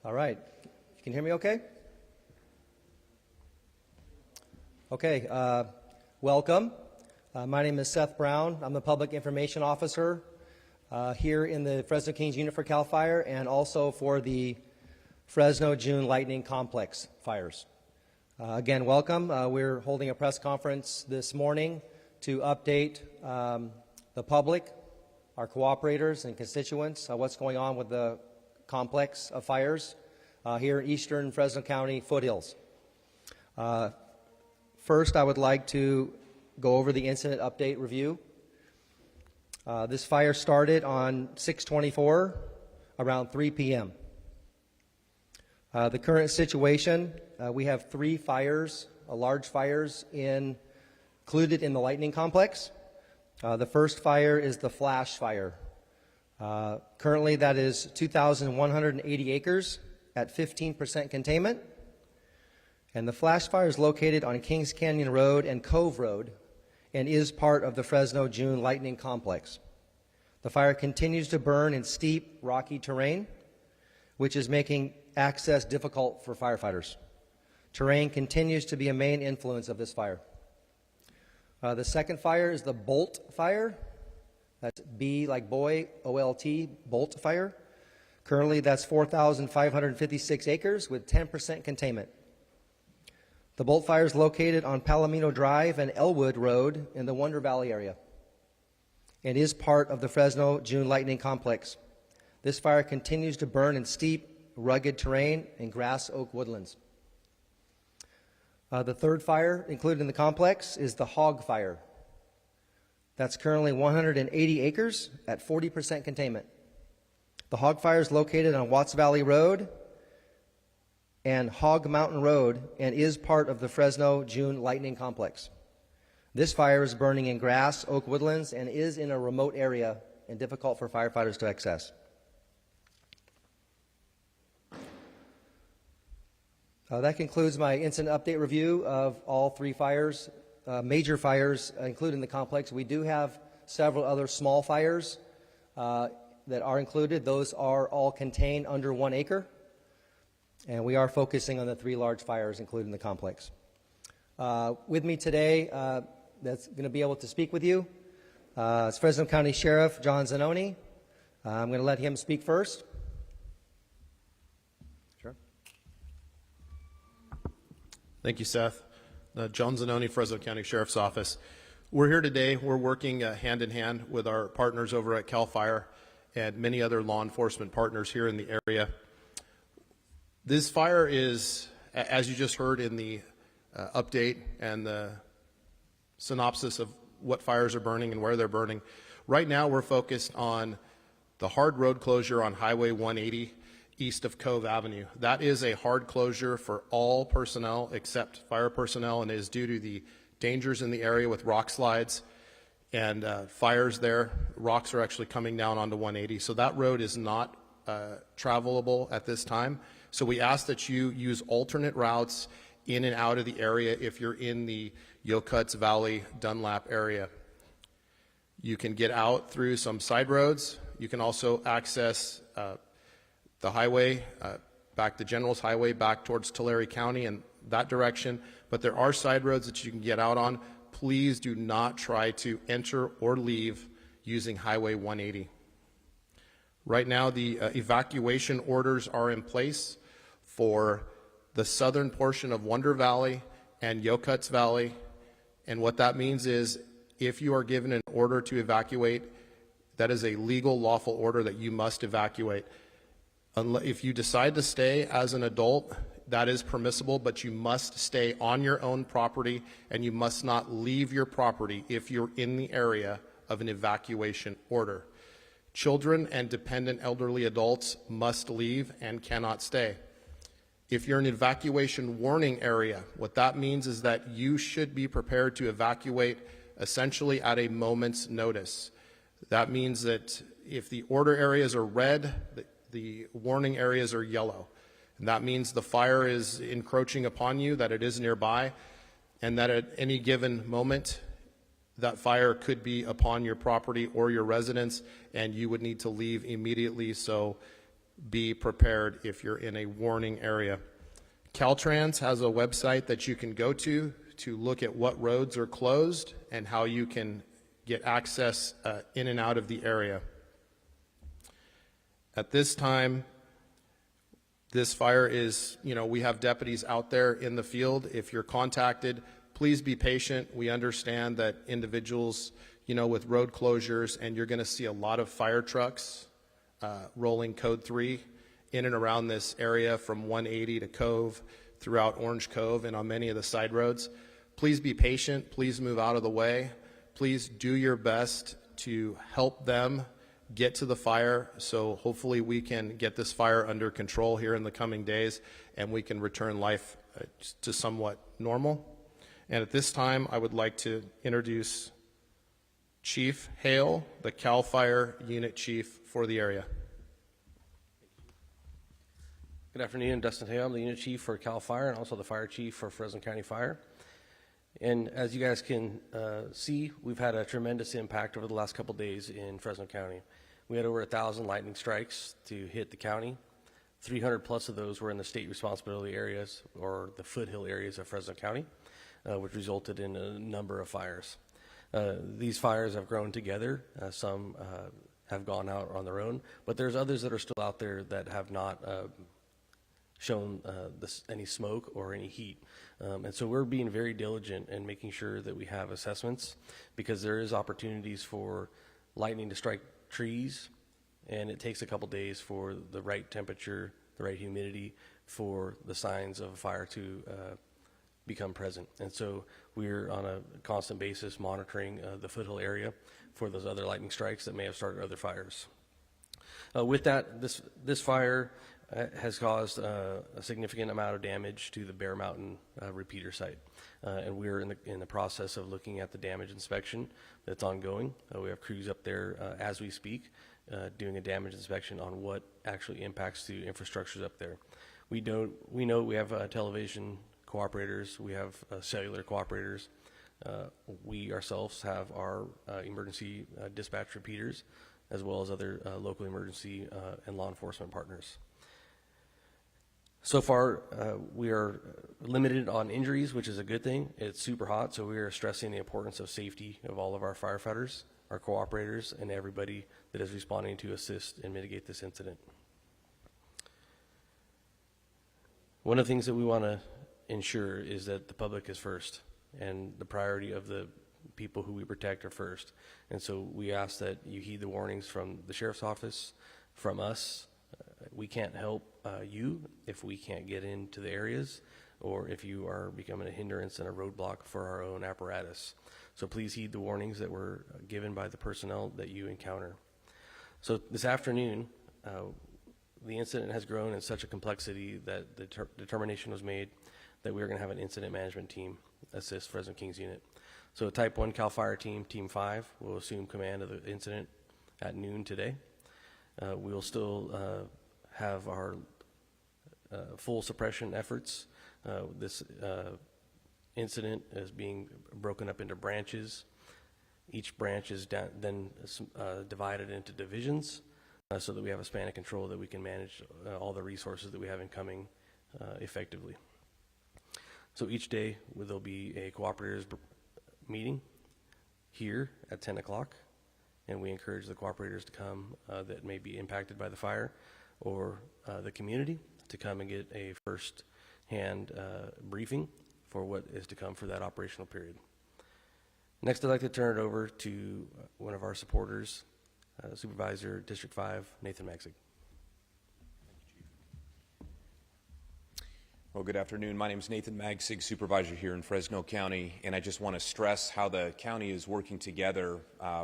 All right. You can hear me okay? Okay. Welcome. My name is Seth Brown. I'm the Public Information Officer here in the Fresno Kings Unit for CAL FIRE and also for the Fresno June Lightning Complex fires. Again, welcome. We're holding a press conference this morning to update the public, our cooperators and constituents, what's going on with the complex of fires here in eastern Fresno County foothills. First, I would like to go over the incident update review. This fire started on 6/24 around 3 p.m. The current situation, we have 3 fires, large fires included in the lightning complex. The first fire is the flash fire. Currently, that is 2,180 acres at 15% containment. And the flash fire is located on Kings Canyon Road and Cove Road and is part of the Fresno June Lightning Complex. The fire continues to burn in steep, rocky terrain, which is making access difficult for firefighters. Terrain continues to be a main influence of this fire. The second fire is the Bolt fire. That's B like boy, O-L-T, Bolt fire. Currently, that's 4,556 acres with 10% containment. The Bolt fire is located on Palomino Drive and Elwood Road in the Wonder Valley area and is part of the Fresno June Lightning Complex. This fire continues to burn in steep, rugged terrain and grass oak woodlands. The third fire included in the complex is the Hog fire. That's currently 180 acres at 40% containment. The Hog fire is located on Watts Valley Road and Hog Mountain Road and is part of the Fresno June Lightning Complex. This fire is burning in grass, oak woodlands, and is in a remote area and difficult for firefighters to access. That concludes my incident update review of all 3 fires, major fires, including the complex. We do have several other small fires that are included. Those are all contained under 1 acre. And we are focusing on the 3 large fires included in the complex. With me today, that's going to be able to speak with you, is Fresno County Sheriff John Zanoni. I'm going to let him speak first. Thank you, Seth. John Zanoni, Fresno County Sheriff's Office. We're here today. We're working hand in hand with our partners over at CAL FIRE and many other law enforcement partners here in the area. This fire is, as you just heard in the update and the synopsis of what fires are burning and where they're burning, right now we're focused on the hard road closure on Highway 180 east of Cove Avenue. That is a hard closure for all personnel except fire personnel and is due to the dangers in the area with rock slides and fires there. Rocks are actually coming down onto 180. So that road is not travelable at this time. So we ask that you use alternate routes in and out of the area if you're in the Yokuts Valley Dunlap area. You can get out through some side roads. You can also access the highway, back the General's Highway, back towards Tulare County and that direction. But there are side roads that you can get out on. Please do not try to enter or leave using Highway 180. Right now, the evacuation orders are in place for the southern portion of Wonder Valley and Yokuts Valley. And what that means is if you are given an order to evacuate, that is a legal, lawful order that you must evacuate. If you decide to stay as an adult, that is permissible, but you must stay on your own property and you must not leave your property if you're in the area of an evacuation order. Children and dependent elderly adults must leave and cannot stay. If you're in an evacuation warning area, what that means is that you should be prepared to evacuate essentially at a moment's notice. That means that if the order areas are red, the warning areas are yellow. And that means the fire is encroaching upon you, that it is nearby, and that at any given moment, that fire could be upon your property or your residence, and you would need to leave immediately. So be prepared if you're in a warning area. Caltrans has a website that you can go to look at what roads are closed and how you can get access in and out of the area. At this time, this fire is, we have deputies out there in the field. If you're contacted, please be patient. We understand that individuals, with road closures, and you're going to see a lot of fire trucks rolling Code 3 in and around this area from 180 to Cove, throughout Orange Cove, and on many of the side roads. Please be patient. Please move out of the way. Please do your best to help them get to the fire, so hopefully we can get this fire under control here in the coming days and we can return life to somewhat normal. And at this time, I would like to introduce Chief Hale, the CAL FIRE Unit Chief for the area. Good afternoon, Dustin Hale. I'm the Unit Chief for CAL FIRE and also the Fire Chief for Fresno County Fire. And as you guys can see, we've had a tremendous impact over the last couple days in Fresno County. We had over 1,000 lightning strikes to hit the county. 300 plus of those were in the state responsibility areas or the foothill areas of Fresno County, which resulted in a number of fires. These fires have grown together. Some have gone out on their own, but there's others that are still out there that have not shown any smoke or any heat. And so we're being very diligent in making sure that we have assessments, because there is opportunities for lightning to strike trees, and it takes a couple days for the right temperature, the right humidity for the signs of a fire to become present. And so we're on a constant basis monitoring the foothill area for those other lightning strikes that may have started other fires. With that, this fire has caused a significant amount of damage to the Bear Mountain repeater site. And we're in the process of looking at the damage inspection that's ongoing. We have crews up there as we speak doing a damage inspection on what actually impacts the infrastructures up there. We know we have television cooperators, we have cellular cooperators. We ourselves have our emergency dispatch repeaters, as well as other local emergency and law enforcement partners. So far, we are limited on injuries, which is a good thing. It's super hot, so we are stressing the importance of safety of all of our firefighters, our cooperators, and everybody that is responding to assist and mitigate this incident. One of the things that we want to ensure is that the public is first, and the priority of the people who we protect are first. And so we ask that you heed the warnings from the Sheriff's Office, from us. We can't help you if we can't get into the areas, or if you are becoming a hindrance and a roadblock for our own apparatus. So please heed the warnings that were given by the personnel that you encounter. So this afternoon, the incident has grown in such a complexity that the determination was made that we are going to have an incident management team assist Fresno Kings unit. So a Type 1 CAL FIRE team, Team 5, will assume command of the incident at noon today. We will still have our full suppression efforts. This incident is being broken up into branches. Each branch is then divided into divisions so that we have a span of control that we can manage all the resources that we have incoming effectively. So each day there'll be a cooperators meeting here at 10 o'clock, and we encourage the cooperators to come that may be impacted by the fire, or the community to come and get a first-hand briefing for what is to come for that operational period. Next, I'd like to turn it over to one of our supporters, Supervisor District 5, Nathan Maxig. Well, good afternoon. My name is Nathan Maxig, supervisor here in Fresno County, and I just want to stress how the county is working together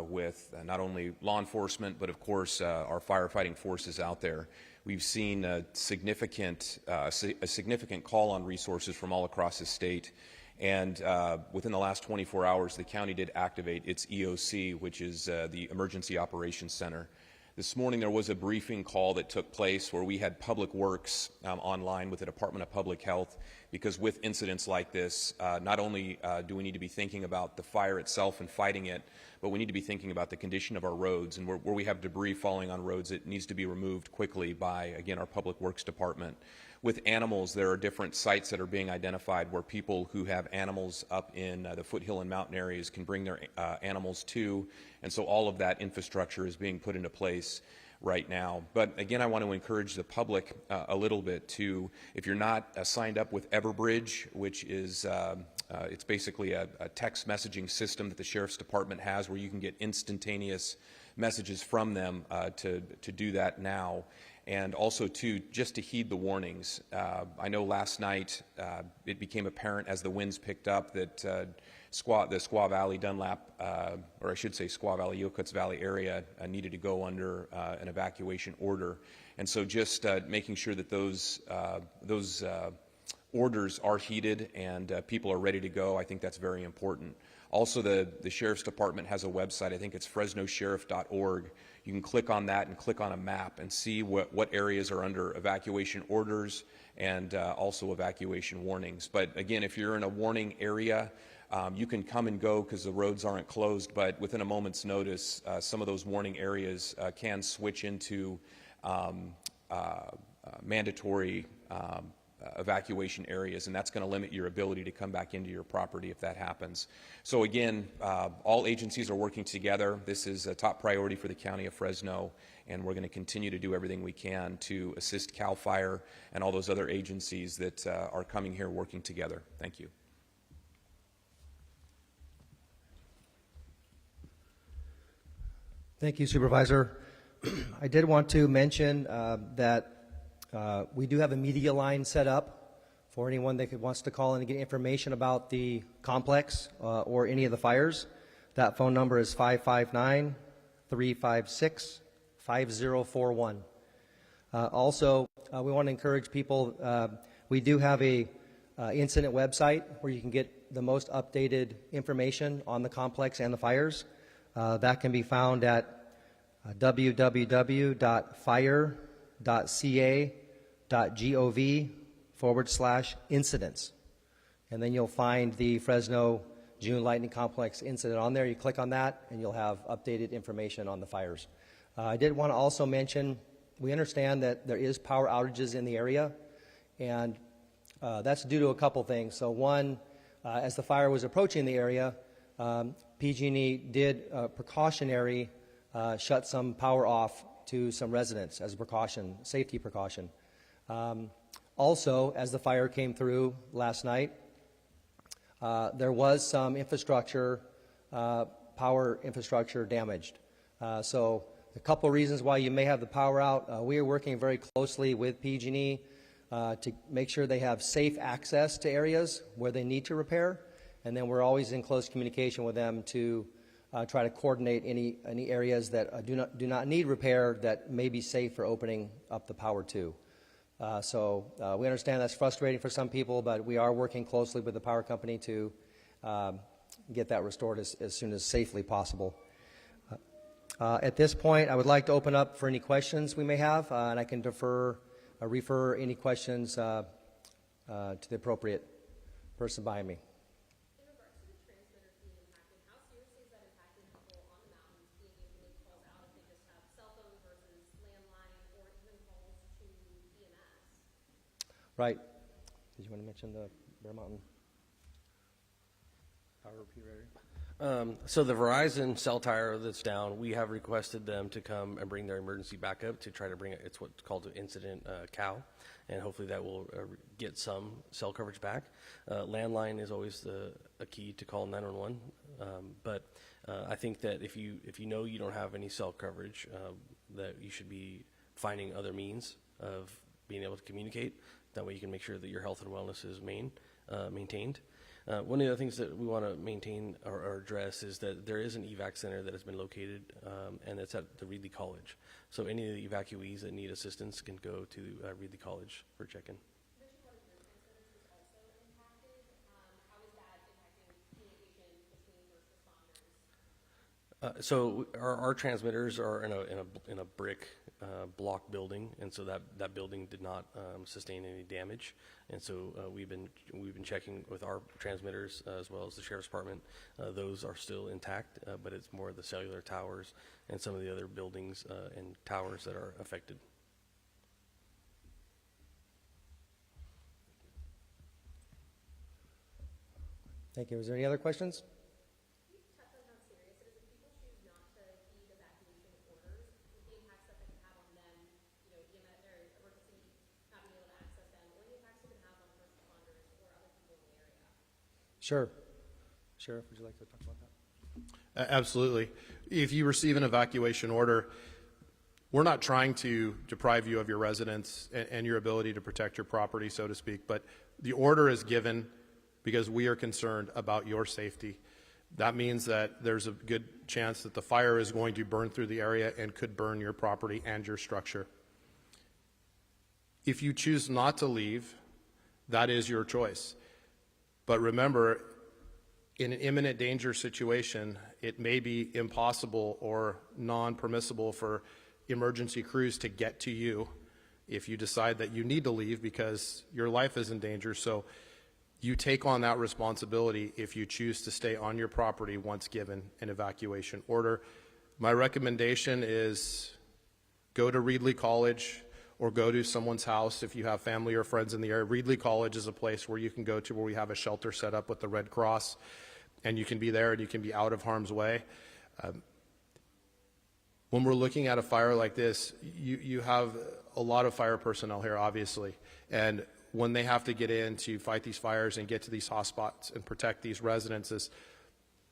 with not only law enforcement, but of course our firefighting forces out there. We've seen a significant call on resources from all across the state, and within the last 24 hours, the county did activate its EOC, which is the Emergency Operations Center. This morning there was a briefing call that took place where we had Public Works online with the Department of Public Health because with incidents like this, not only do we need to be thinking about the fire itself and fighting it, but we need to be thinking about the condition of our roads, and where we have debris falling on roads, it needs to be removed quickly by, again, our Public Works Department. With animals, there are different sites that are being identified where people who have animals up in the foothill and mountain areas can bring their animals to, and so all of that infrastructure is being put into place right now. But again, I want to encourage the public a little bit to, if you're not signed up with Everbridge, which is it's basically a text messaging system that the Sheriff's Department has where you can get instantaneous messages from them to do that now. And also, too, just to heed the warnings. I know last night it became apparent as the winds picked up that the Squaw Valley, Dunlap, or I should say Squaw Valley, Yokuts Valley area needed to go under an evacuation order. And so just making sure that those orders are heeded and people are ready to go, I think that's very important. Also, the Sheriff's Department has a website. I think it's fresnosheriff.org. You can click on that and click on a map and see what areas are under evacuation orders and also evacuation warnings. But again, if you're in a warning area, you can come and go because the roads aren't closed, but within a moment's notice, some of those warning areas can switch into mandatory evacuation areas, and that's going to limit your ability to come back into your property if that happens. So again, all agencies are working together. This is a top priority for the County of Fresno, and we're going to continue to do everything we can to assist CAL FIRE and all those other agencies that are coming here working together. Thank you. Thank you, Supervisor. I did want to mention that we do have a media line set up for anyone that wants to call in and get information about the complex or any of the fires. That phone number is 559-356-5041. Also, we want to encourage people, we do have a incident website where you can get the most updated information on the complex and the fires. That can be found at www.fire.ca.gov/incidents. And then you'll find the Fresno June Lightning Complex incident on there. You click on that and you'll have updated information on the fires. I did want to also mention, we understand that there is power outages in the area, and that's due to a couple things. So one, as the fire was approaching the area, PG&E did precautionary shut some power off to some residents as a precaution, safety precaution. Also, as the fire came through last night, there was some infrastructure, power infrastructure damaged. So a couple reasons why you may have the power out. We are working very closely with PG&E to make sure they have safe access to areas where they need to repair. And then we're always in close communication with them to try to coordinate any areas that do not need repair that may be safe for opening up the power to. So we understand that's frustrating for some people, but we are working closely with the power company to get that restored as soon as safely possible. At this point, I would like to open up for any questions we may have, and I can refer any questions to the appropriate person behind me. Right. Did you want to mention the Bear Mountain power repeater? So the Verizon cell tower that's down, we have requested them to come and bring their emergency backup to try to bring it. It's what's called an incident CAL, and hopefully that will get some cell coverage back. Landline is always a key to call 911, but I think that if you know you don't have any cell coverage, that you should be finding other means of being able to communicate. That way you can make sure that your health and wellness is maintained. One of the other things that we want to maintain or address is that there is an evac center that has been located, and it's at the Reedley College. So any of the evacuees that need assistance can go to Reedley College for check-in. So our transmitters are in a brick block building, and so that building did not sustain any damage. And so we've been checking with our transmitters as well as the sheriff's department. Those are still intact, but it's more the cellular towers and some of the other buildings and towers that are affected. Thank you. Is there any other questions? Sure. Sheriff, would you like to talk about that? Absolutely. If you receive an evacuation order, we're not trying to deprive you of your residence and your ability to protect your property, so to speak, but the order is given because we are concerned about your safety. That means that there's a good chance that the fire is going to burn through the area and could burn your property and your structure. If you choose not to leave, that is your choice. But remember, in an imminent danger situation, it may be impossible or non-permissible for emergency crews to get to you if you decide that you need to leave because your life is in danger. So you take on that responsibility if you choose to stay on your property once given an evacuation order. My recommendation is go to Reedley College or go to someone's house if you have family or friends in the area. Reedley College is a place where you can go to where we have a shelter set up with the Red Cross, and you can be there and you can be out of harm's way. When we're looking at a fire like this, you have a lot of fire personnel here, obviously, and when they have to get in to fight these fires and get to these hotspots and protect these residences,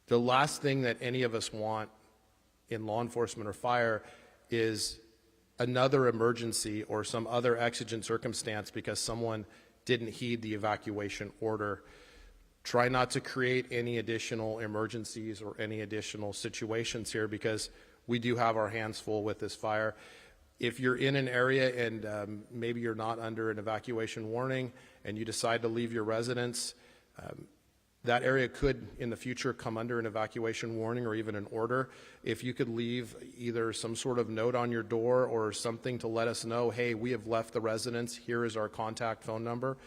the last thing that any of us want in law enforcement or fire is another emergency or some other exigent circumstance because someone didn't heed the evacuation order. Try not to create any additional emergencies or any additional situations here because we do have our hands full with this fire. If you're in an area and maybe you're not under an evacuation warning and you decide to leave your residence, that area could in the future come under an evacuation warning or even an order. If you could leave either some sort of note on your door or something to let us know, hey, we have left the residence, here is our contact phone number,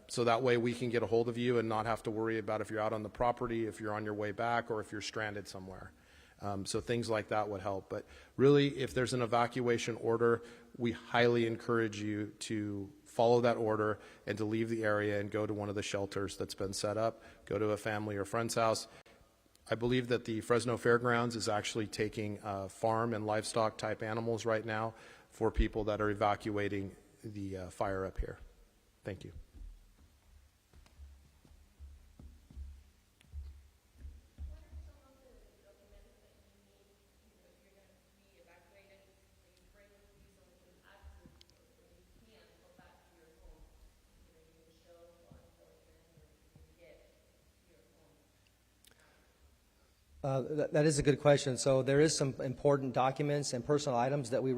so that way we can get a hold of you and not have to worry about if you're out on the property, if you're on your way back, or if you're stranded somewhere. So things like that would help. But really, if there's an evacuation order, we highly encourage you to follow that order and to leave the area and go to one of the shelters that's been set up, go to a family or friend's house. I believe that the Fresno Fairgrounds is actually taking farm and livestock type animals right now for people that are evacuating the fire up here. Thank you. That is a good question. So there is some important documents and personal items that we